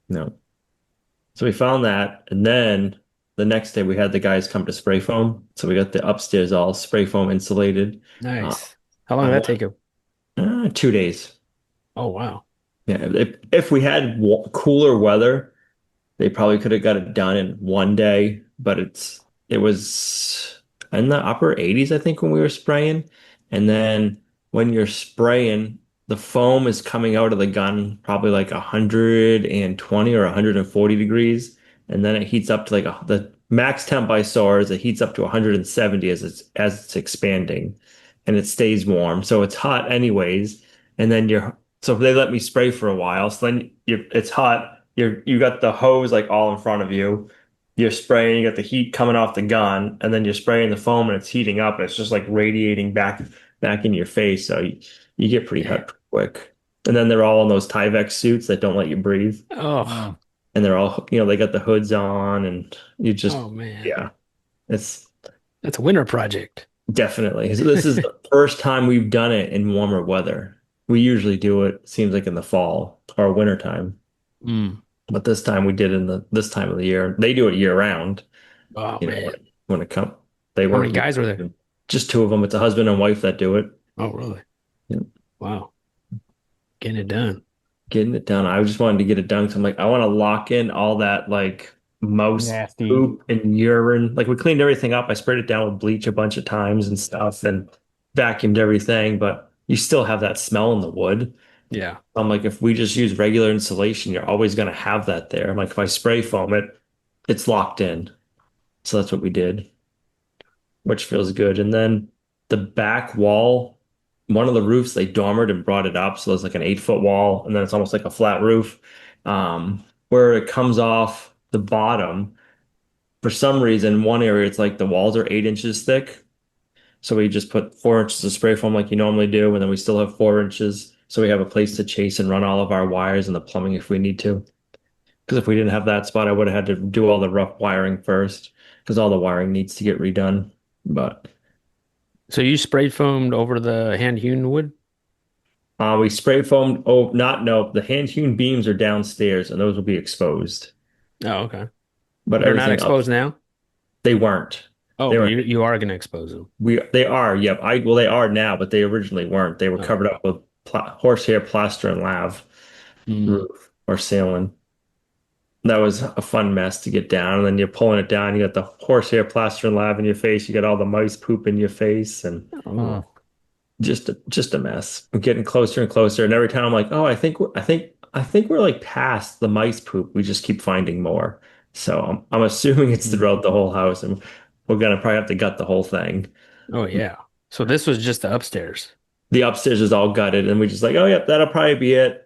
no. So we found that, and then the next day we had the guys come to spray foam. So we got the upstairs all spray foam insulated. Uh, Nice. How long I did that want take you? 2 days. Oh, wow. Yeah, if we had cooler weather, they probably could have got it done in one day, but it was in the upper 80s, I think, when we were spraying. And then when you're spraying, the foam is coming out of the gun probably like 120 or 140 degrees, and then it heats up to like the max temp I saw is it heats up to 170 as it's expanding, and it stays warm, so it's hot anyways. And then so they let me spray for a while, so then it's hot. You got the hose like all in front of you. You're spraying, you got the heat coming off the gun, and then you're spraying the foam and it's heating up. And it's just like radiating back back in your face, so you get pretty hot pretty quick. And then they're all in those Tyvek suits that don't let you breathe, Oh, Mm. and they're all, they got the hoods on, and you just, oh man. yeah, it's That's a winter project. definitely. So this is the first time we've done it in warmer weather. We usually do it, seems like in the fall or winter time, Mm. but this time we did in the this time of the year. They do it year round, Oh you know, man. when it comes. They How many work year guys were there? round. Just two of them. It's a husband and wife that do it. Oh, really? Yeah. Wow. Getting it done. Getting it done. I just wanted to get it done. So I'm like, I want to lock in all that like mouse Nasty. poop and urine. Like we cleaned everything up. I sprayed it down with bleach a bunch of times and stuff and vacuumed everything, but you still have that smell in the wood. Yeah. I'm like, if we just use regular insulation, you're always going to have that there. I'm like, if I spray foam it, it's locked in. So that's what we did, which feels good. And then the back wall, one of the roofs, they dormered and brought it up. So there's like an 8 foot wall, and then it's almost like a flat roof. Where it comes off the bottom, for some reason, one area, it's like the walls are 8 inches thick. So we just put 4 inches of spray foam like you normally do, and then we still have 4 inches. So we have a place to chase and run all of our wires and the plumbing if we need to. Because if we didn't have that spot, I would have had to do all the rough wiring first, because all the wiring needs to get redone. But So you sprayed foamed over the hand hewn wood? we spray foamed. Oh, not no. The hand hewn beams are downstairs, and those will be exposed. Oh, okay. But They're not everything up, exposed now? they weren't. Oh, They but were you are going to expose them. they are. Yep. Well, they are now, but they originally weren't. They were Oh. covered up with horsehair, plaster, and lav Mm. roof or ceiling. That was a fun mess to get down. And then you're pulling it down. You got the horsehair, plaster, and lav in your face. You got all the mice poop in your face, and Oh, Mm. just a mess. I'm getting closer and closer, and every time I'm like, oh, I think we're like past the mice poop. We just keep finding more. So I'm assuming it's Mm. throughout the whole house, and we're gonna probably have to gut the whole thing. oh yeah. So this was just the upstairs. The upstairs is all gutted, and we just like, oh, yep, that'll probably be it.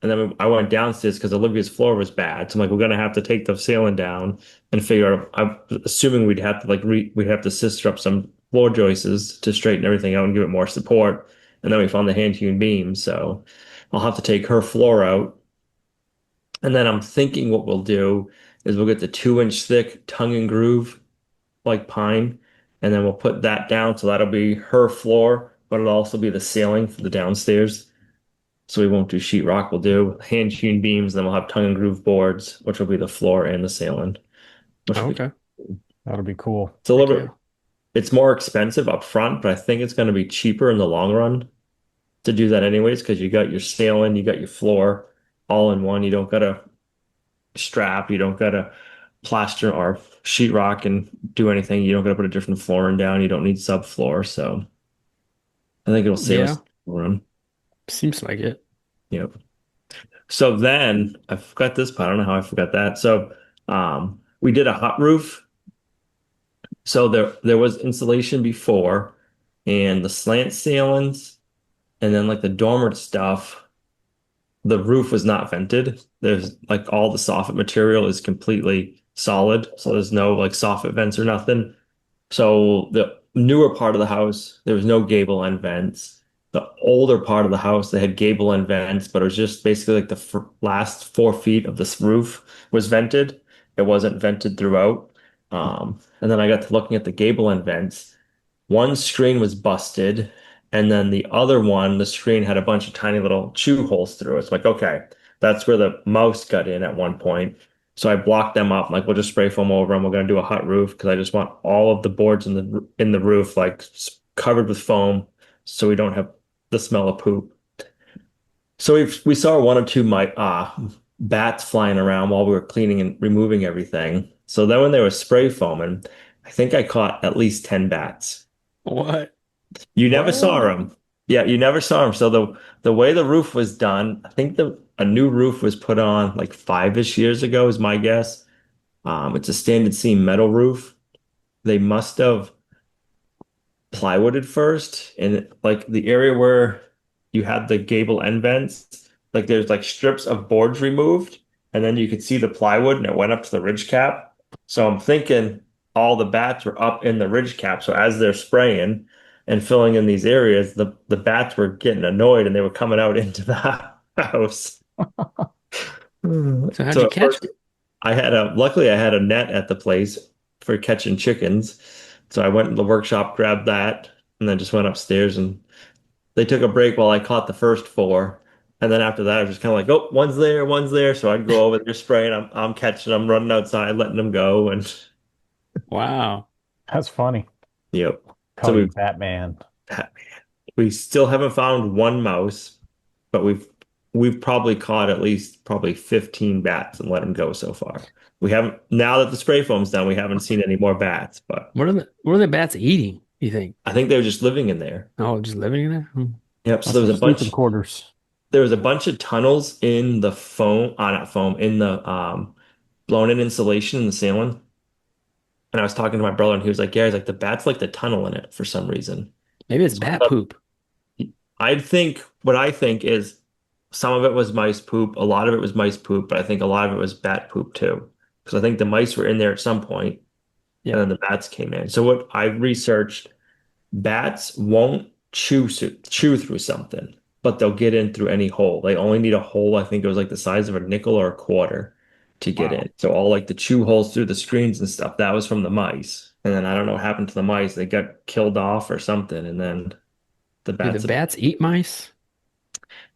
And then I went downstairs because Olivia's floor was bad. So I'm like, we're gonna have to take the ceiling down and figure out. I'm assuming we'd have to we'd have to sister up some floor joists to straighten everything out and give it more support. And then we found the hand hewn beams, so I'll have to take her floor out. And then I'm thinking what we'll do is we'll get the 2 inch thick tongue and groove like pine, and then we'll put that down. So that'll be her floor, but it'll also be the ceiling for the downstairs. So we won't do sheetrock. We'll do hand hewn beams, then we'll have tongue and groove boards, which will be the floor and the ceiling, which Oh, will be okay. That'll be cool. it's a Heck little yeah. bit it's more expensive up front, but I think it's going to be cheaper in the long run to do that anyways, because you got your ceiling, you got your floor all in one. You don't gotta strap, you don't gotta plaster or sheetrock and do anything. You don't gotta put a different flooring down. You don't need subfloor. So I think it'll save us Yeah. a run. Seems like it. Yep. So then I forgot this part. I don't know how I forgot that. So we did a hot roof. So there was insulation before, and the slant ceilings, and then like the dormer stuff, the roof was not vented. There's like all the soffit material is completely solid. So there's no like soffit vents or nothing. So the newer part of the house, there was no gable end vents. The older part of the house, they had gable end vents, but it was just basically like the last 4 feet of this roof was vented. It wasn't vented throughout. And then I got to looking at the gable end vents. One screen was busted, and then the other one, the screen had a bunch of tiny little chew holes through it. It's like, okay, that's where the mouse got in at one point. So I blocked them up. Like, we'll just spray foam over them. We're gonna do a hot roof because I just want all of the boards in the roof like covered with foam, so we don't have the smell of poop. So we saw one or two bats flying around while we were cleaning and removing everything. So then when they were spray foaming, I think I caught at least 10 bats. What? You never saw What? them. Yeah, you never saw them. So the way the roof was done, I think the a new roof was put on like 5-ish years ago, is my guess. It's a standard seam metal roof. They must have plywooded first, and like the area where you had the gable end vents, like there's like strips of boards removed, and then you could see the plywood, and it went up to the ridge cap. So I'm thinking all the bats were up in the ridge cap. So as they're spraying, and filling in these areas, the bats were getting annoyed and they were coming out into the house. So how'd So you at catch first them? luckily I had a net at the place for catching chickens. So I went in the workshop, grabbed that, and then just went upstairs and they took a break while I caught the first four. And then after that, I was just kind of like, oh, one's there, one's there. So I'd go over there spraying. I'm catching them, running outside, letting them go. And Wow. That's funny. yep. So Call you Batman. we still haven't found one mouse, but we've probably caught at least probably 15 bats and let them go so far. We haven't, now that the spray foam's done, we haven't seen any more bats, but What are the bats eating, you think? I think they were just living in there. Oh, just living in there? Hmm. Yep. So That's their sleeping quarters. there was a bunch of tunnels in the foam, not foam, in the blown in insulation in the ceiling. And I was talking to my brother and he was like, yeah, he's like the bats like the tunnel in it for some reason. Maybe it's So I bat thought poop. what I think is some of it was mice poop, a lot of it was mice poop, but I think a lot of it was bat poop too. Because I think the mice were in there at some point and Yeah. then the bats came in. So what I researched, bats won't chew through something, but they'll get in through any hole. They only need a hole, I think it was like the size of a nickel or a quarter to get Wow. in. So all like the chew holes through the screens and stuff, that was from the mice. And then I don't know what happened to the mice. They got killed off or something. And then the Do the bats, bats eat mice?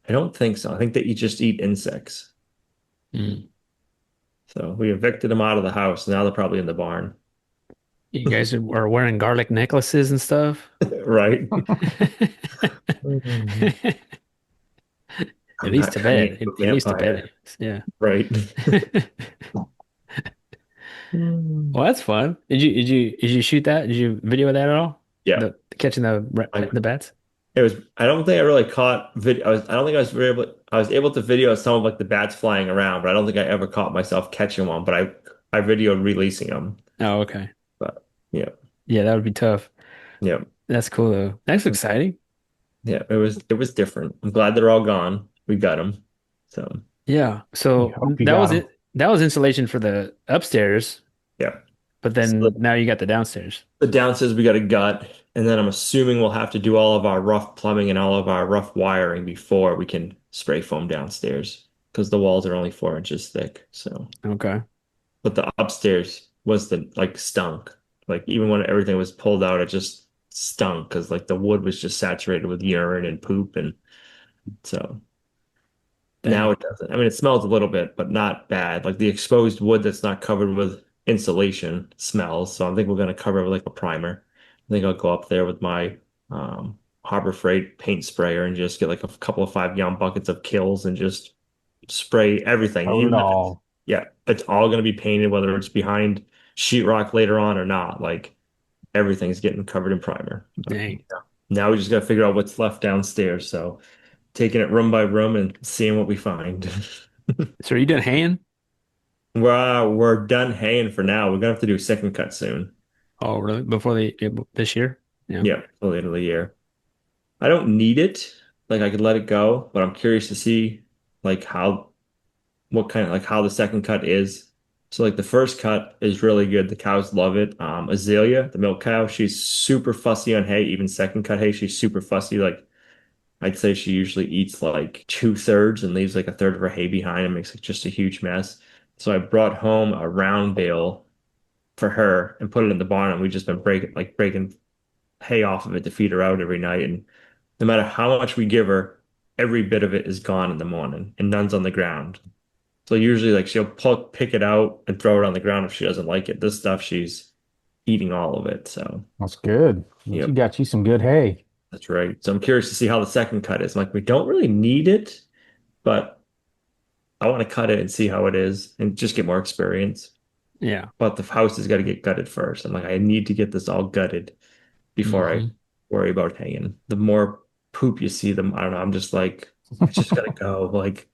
I don't think so. I think they just eat insects. Hmm. So we evicted them out of the house. Now they're probably in the barn, You guys are wearing garlic necklaces and stuff? right? Mhm. At I'm least not to turning bed. into a At least to bed. vampire, Anyways. Yeah. right? Mm. Well, that's fun. Did you shoot that? Did you video that at all? Yeah. The catching I the bats? It was, I don't think I really caught video. I don't think I was I was able to video some of like the bats flying around, but I don't think I ever caught myself catching one. But I videoed releasing them. Oh, okay. But yeah, Yeah, that would be tough. yeah, That's cool though. That's exciting. yeah. It was different. I'm glad they're all gone. We got them. So Yeah. You So hope you that got was them. it. That was insulation for the upstairs, yeah. but So then now you got the downstairs. the downstairs we got a gut, and then I'm assuming we'll have to do all of our rough plumbing and all of our rough wiring before we can spray foam downstairs because the walls are only 4 inches thick. So. Okay. But the upstairs was the like stunk. Like even when everything was pulled out, it just stunk because like the wood was just saturated with urine and poop, and so now Dang. it doesn't. I mean, it smells a little bit, but not bad. Like the exposed wood that's not covered with insulation smells. So I think we're gonna cover it with like a primer. I think I'll go up there with my Harbor Freight paint sprayer and just get like a couple of 5 gallon buckets of Kills and just spray everything. Coat it Even if it's, all. yeah, it's all going to be painted, whether it's behind sheetrock later on or not. Like everything's getting covered in primer. But Dang. now we just got to figure out what's left downstairs. So taking it room by room and seeing what we find. So are you done haying? We're done haying for now. We're gonna have to do a second cut soon. Oh, really? Before this year? Yeah. Yeah, till the end of the year. I don't need it. Like I could let it go, but I'm curious to see like how what kind of like how the second cut is. So like the first cut is really good. The cows love it. Azalea, the milk cow, she's super fussy on hay. Even second cut hay, she's super fussy. Like I'd say she usually eats like 2/3 and leaves like a third of her hay behind and makes like just a huge mess. So I brought home a round bale for her and put it in the barn and we've just been breaking hay off of it to feed her out every night. And no matter how much we give her, every bit of it is gone in the morning and none's on the ground. So usually like she'll pick it out and throw it on the ground if she doesn't like it. This stuff she's eating all of it. So That's good. You yep, got you some good hay. that's right. So I'm curious to see how the second cut is. Like we don't really need it, but I want to cut it and see how it is and just get more experience. Yeah. But the house has got to get gutted first. I'm like, I need to get this all gutted before I Hmm. worry about hanging. The more poop you see, them, I don't know. I'm just like, I just gotta go. Like,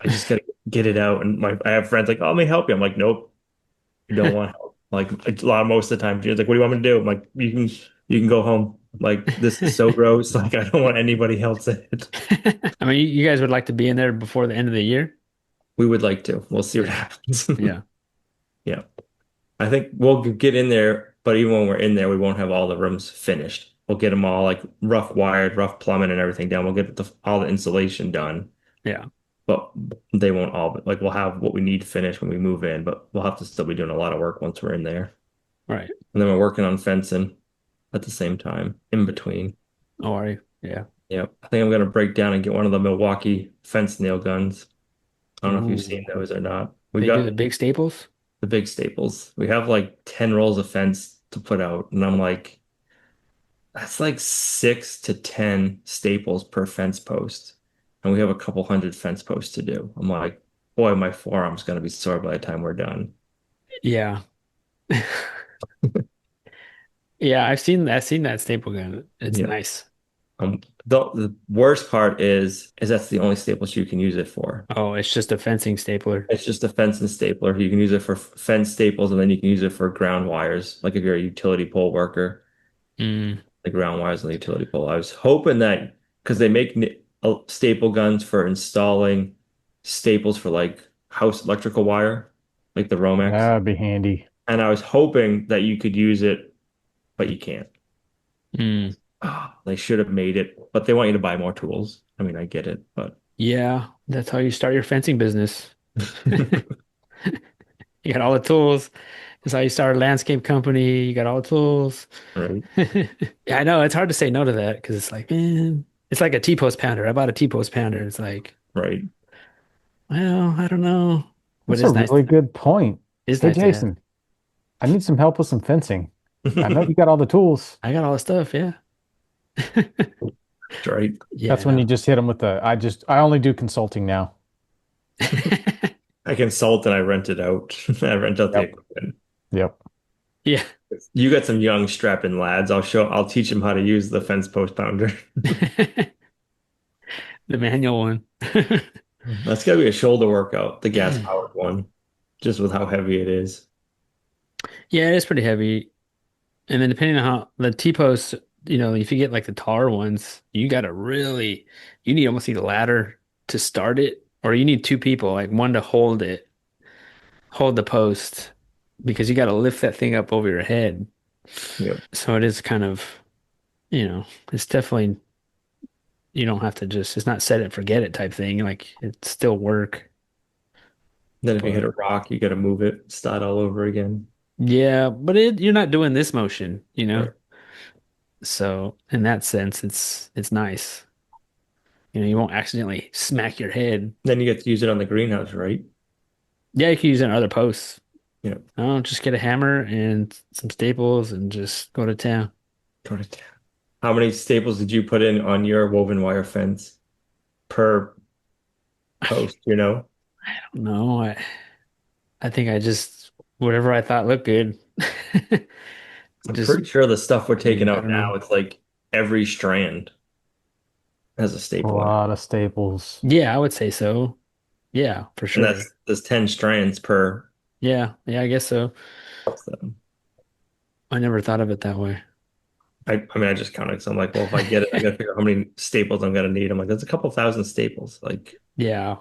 I just gotta get it out. And I have friends like, oh, let me help you. I'm like, nope, you don't want help. Like most of the time, she's like, what do you want me to do? I'm like, you can go home. Like, this is so gross. Like, I don't want anybody else in it. I mean, you guys would like to be in there before the end of the year? We would like to. We'll see what happens. Yeah. Yeah. I think we'll get in there, but even when we're in there, we won't have all the rooms finished. we'll get them all like rough wired, rough plumbing and everything down. We'll get all the insulation done, Yeah. but they won't all like we'll have what we need finished when we move in, but we'll have to still be doing a lot of work once we're in there. Right. And then we're working on fencing at the same time in between. Oh, are you? Yeah. Yep. I think I'm gonna break down and get one of the Milwaukee fence nail guns. I don't know if you've seen Ooh. those or not. We They do the got big staples? the big staples. We have like 10 rolls of fence to put out, and I'm like, that's like 6 to 10 staples per fence post. And we have a couple hundred fence posts to do. I'm like, boy, my forearm's gonna be sore by the time we're done. Yeah. Yeah, I've seen that staple gun. It's Yeah. nice. The worst part is that's the only staples you can use it for. Oh, it's just a fencing stapler. It's just a fence and stapler. You can use it for fence staples, and then you can use it for ground wires. Like if you're a utility pole worker, Mm. the ground wires on the utility pole. I was hoping that because they make staple guns for installing staples for like house electrical wire, like the Romex. That'd be handy. And I was hoping that you could use it, but you can't. Mm. Ah, they should have made it, but they want you to buy more tools. I mean, I get it, but Yeah, that's how you start your fencing business. You got all the tools. That's how you start a landscape company. You got all the tools. right, Yeah, I know. It's hard to say no to that because it's like, man, it's like a T-post pounder. I bought a T-post pounder. It's like, right. well, I don't know, but That's a really good point. it's Hey, nice to have. Jason, I need some help with some fencing. I know you got all the tools. I got all the stuff. Yeah. Right. Yeah, I That's when you know. just hit them with I only do consulting now. I consult and I rent it out. I rent out the Yep. equipment. Yep. Yeah. You got some young strapping lads. I'll teach them how to use the fence post pounder. The manual one. That's gotta be a shoulder workout, the gas powered one, just with how heavy it is. Yeah, it's pretty heavy. And then depending on how the T-posts, if you get like the taller ones, you need almost need a ladder to start it, or you need two people, like one to hold the post, because you got to lift that thing up over your head. Yep. So it is kind of, it's definitely, you don't have to it's not set it and forget it type thing. Like it's still work, Then if you hit but a rock, you gotta move it, start all over again. yeah, but you're not doing this motion, you know? Right. So in that sense, it's nice. You won't accidentally smack your head. Then you get to use it on the greenhouse, right? Yeah, you can use it on other posts. Yeah. Oh, just get a hammer and some staples and just go to town. Go to town. How many staples did you put in on your woven wire fence per post, you know? No, I think I just whatever I thought looked good. I'm Just pretty sure the stuff we're taking I out don't now, know. it's like every strand has a A staple in it. lot of staples. Yeah, I would say so. Yeah, for And sure. there's 10 strands per. Yeah, yeah, I guess so. So I never thought of it that way. I mean, I just counted. So I'm like, well, if I get it, I gotta figure out how many staples I'm gonna need. I'm like, there's a couple thousand staples. Like, Yeah.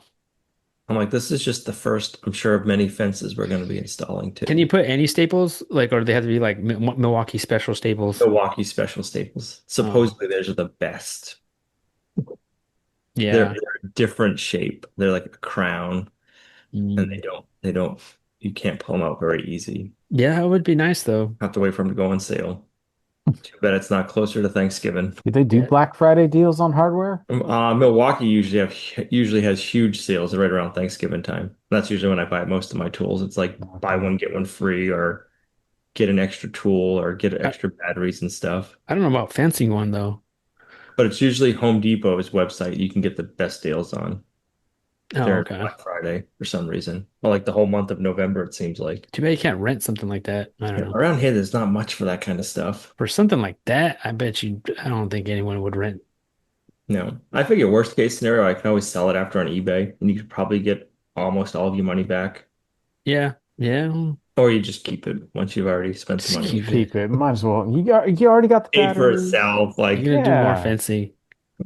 I'm like, this is just the first, I'm sure, of many fences we're gonna be installing Can you too. put any staples like, or do they have to be like Milwaukee special staples? Milwaukee special staples. Oh, Supposedly, those are the best. They're, yeah. they're a different shape. They're like a crown, and Mm. you can't pull them out very easy. Yeah, it would be nice though. Have to wait for them to go on sale. Too bad it's not closer to Thanksgiving. Do they do Yeah. Black Friday deals on hardware? Milwaukee usually has huge sales right around Thanksgiving time. That's usually when I buy most of my tools. It's like buy Okay. one get one free, or get an extra tool, or get I, extra batteries and stuff. I don't know about fencing one though. But it's usually Home Depot's website you can get the best deals on Oh, during okay. Black Friday for some reason. Well, like the whole month of November, it seems like. Too bad you can't rent something like that. I don't Yeah, know. around here, there's not much for that kind of stuff. For something like that, I don't think anyone would rent. No, I figure worst case scenario, I can always sell it after on eBay, and you could probably get almost all of your money back, Yeah, yeah. or you just keep it once you've already spent the Just money. Just keep it. keep it. Might as well. You already got the Paid for batteries. itself, You're like gonna do more Yeah. fencing. yeah.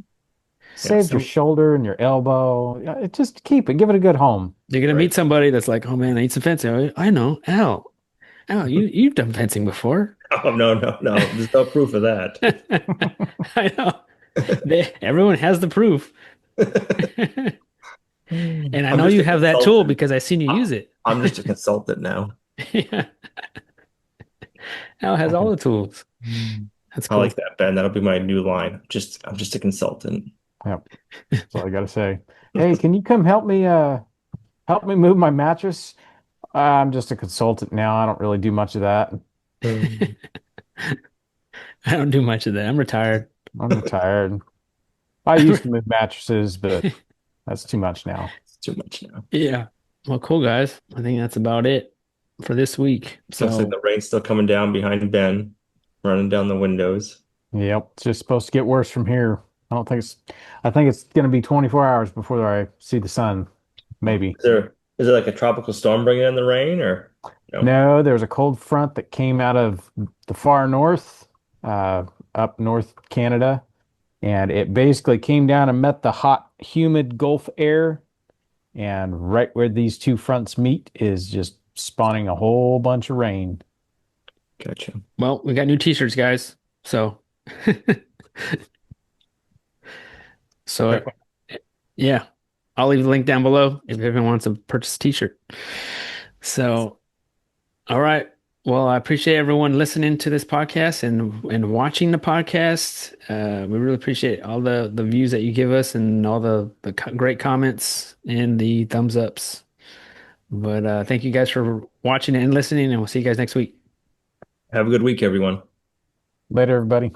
Saved your shoulder and your elbow. Yeah, just keep it. Give it a good home. You're gonna Right. meet somebody that's like, "Oh man, I need some fencing." I know, Al. Al, you've done fencing before. Oh, no, no, no. There's no proof of that. I know. Everyone has the proof. And I I'm know just you a have that tool consultant. because I've seen you I- use it. I'm just a consultant now. Yeah. Al has all the tools. That's I like cool. that, Ben. That'll be my new line. I'm just a consultant. Yep, that's all I gotta say. Hey, can you come help me move my mattress? I'm just a consultant now. I don't really do much of that. Um, I don't do much of that. I'm retired. I'm retired. I used to move mattresses, but that's too much now. It's too much now. Yeah. Well, cool, guys. I think that's about it for this week. Looks like So, the rain's still coming down behind Ben, running down the windows. Yep, it's just supposed to get worse from here. I think it's gonna be 24 hours before I see the sun, Oh, maybe. is there like a tropical storm bringing in the rain or no? No, there's a cold front that came out of the far north, uh, up north Canada, and it basically came down and met the hot, humid Gulf air. And right where these two fronts meet is just spawning a whole bunch of rain. Gotcha. well, we got new t-shirts, guys. So, so Perfect. yeah, I'll leave the link down below if everyone wants to purchase a t-shirt. So, all right. Well, I appreciate everyone listening to this podcast and watching the podcast. We really appreciate all the views that you give us and all the great comments and the thumbs ups. But thank you guys for watching and listening, and we'll see you guys next week. Have a good week, everyone. Later, everybody.